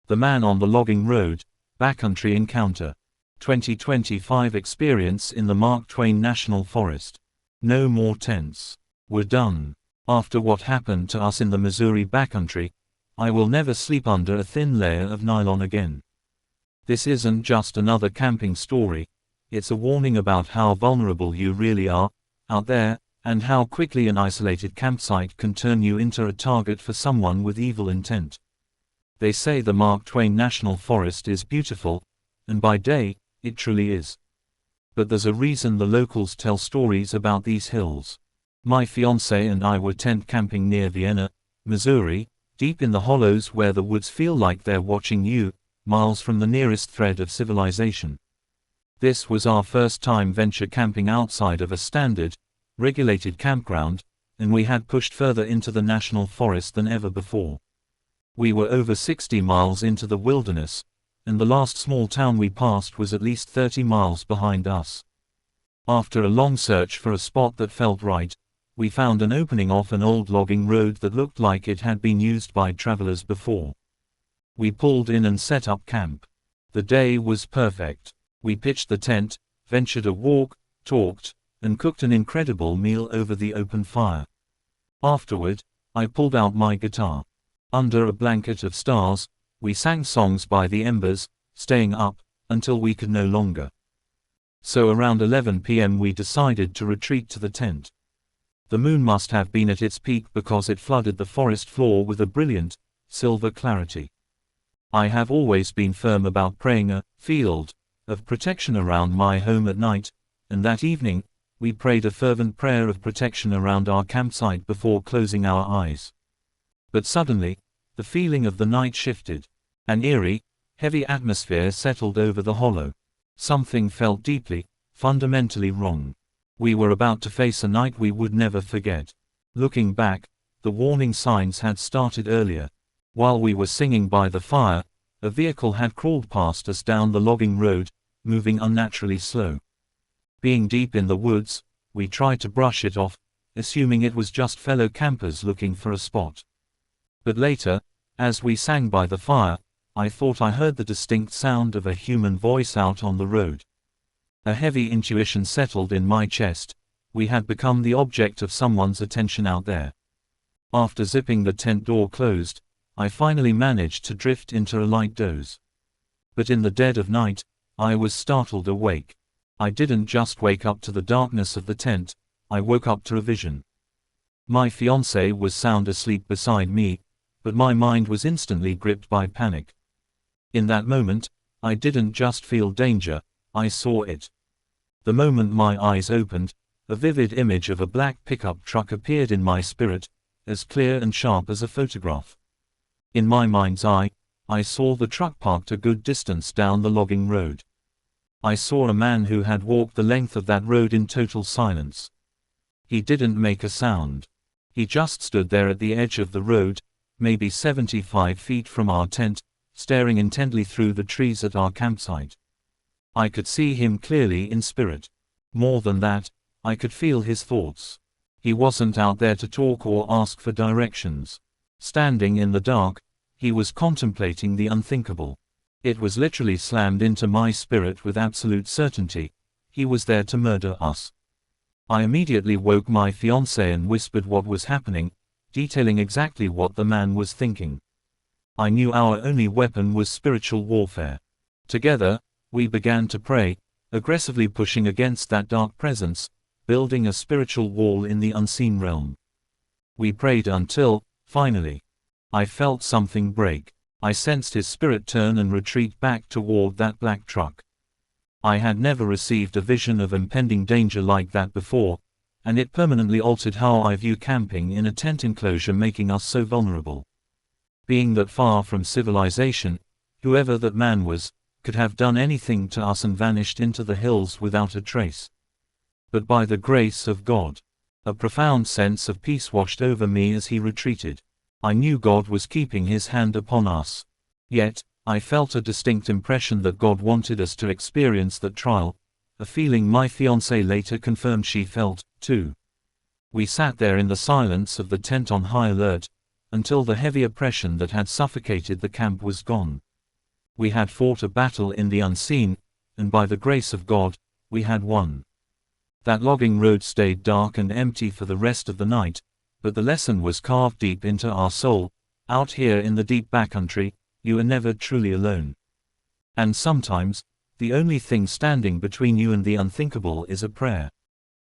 The Man on the Logging Road, Backcountry Encounter. 2025 experience in the Mark Twain National Forest. No more tents. We're done. After what happened to us in the Missouri backcountry, I will never sleep under a thin layer of nylon again. This isn't just another camping story, it's a warning about how vulnerable you really are out there, and how quickly an isolated campsite can turn you into a target for someone with evil intent. They say the Mark Twain National Forest is beautiful, and by day, it truly is. But there's a reason the locals tell stories about these hills. My fiancée and I were tent camping near Vienna, Missouri, deep in the hollows where the woods feel like they're watching you, miles from the nearest thread of civilization. This was our first time venture camping outside of a standard, regulated campground, and we had pushed further into the national forest than ever before. We were over 60 miles into the wilderness, and the last small town we passed was at least 30 miles behind us. After a long search for a spot that felt right, we found an opening off an old logging road that looked like it had been used by travelers before. We pulled in and set up camp. The day was perfect. We pitched the tent, ventured a walk, talked, and cooked an incredible meal over the open fire. Afterward, I pulled out my guitar. Under a blanket of stars, we sang songs by the embers, staying up until we could no longer. So around 11 p.m. we decided to retreat to the tent. The moon must have been at its peak because it flooded the forest floor with a brilliant, silver clarity. I have always been firm about praying a field of protection around my home at night, and that evening, we prayed a fervent prayer of protection around our campsite before closing our eyes. But suddenly, the feeling of the night shifted. An eerie, heavy atmosphere settled over the hollow. Something felt deeply, fundamentally wrong. We were about to face a night we would never forget. Looking back, the warning signs had started earlier. While we were singing by the fire, a vehicle had crawled past us down the logging road, moving unnaturally slow. Being deep in the woods, we tried to brush it off, assuming it was just fellow campers looking for a spot. But later, as we sang by the fire, I thought I heard the distinct sound of a human voice out on the road. A heavy intuition settled in my chest. We had become the object of someone's attention out there. After zipping the tent door closed, I finally managed to drift into a light doze. But in the dead of night, I was startled awake. I didn't just wake up to the darkness of the tent, I woke up to a vision. My fiancée was sound asleep beside me, but my mind was instantly gripped by panic. In that moment, I didn't just feel danger, I saw it. The moment my eyes opened, a vivid image of a black pickup truck appeared in my spirit, as clear and sharp as a photograph. In my mind's eye, I saw the truck parked a good distance down the logging road. I saw a man who had walked the length of that road in total silence. He didn't make a sound. He just stood there at the edge of the road, maybe 75 feet from our tent, staring intently through the trees at our campsite. I could see him clearly in spirit. More than that, I could feel his thoughts. He wasn't out there to talk or ask for directions. Standing in the dark, he was contemplating the unthinkable. It was literally slammed into my spirit with absolute certainty. He was there to murder us. I immediately woke my fiancée and whispered what was happening, detailing exactly what the man was thinking. I knew our only weapon was spiritual warfare. Together, we began to pray, aggressively pushing against that dark presence, building a spiritual wall in the unseen realm. We prayed until, finally, I felt something break. I sensed his spirit turn and retreat back toward that black truck. I had never received a vision of impending danger like that before, and it permanently altered how I view camping in a tent enclosure, making us so vulnerable. Being that far from civilization, whoever that man was, could have done anything to us and vanished into the hills without a trace. But by the grace of God, a profound sense of peace washed over me as he retreated. I knew God was keeping his hand upon us. Yet, I felt a distinct impression that God wanted us to experience that trial, a feeling my fiancée later confirmed she felt, too. We sat there in the silence of the tent on high alert, until the heavy oppression that had suffocated the camp was gone. We had fought a battle in the unseen, and by the grace of God, we had won. That logging road stayed dark and empty for the rest of the night, but the lesson was carved deep into our soul: out here in the deep backcountry, you are never truly alone. And sometimes, the only thing standing between you and the unthinkable is a prayer.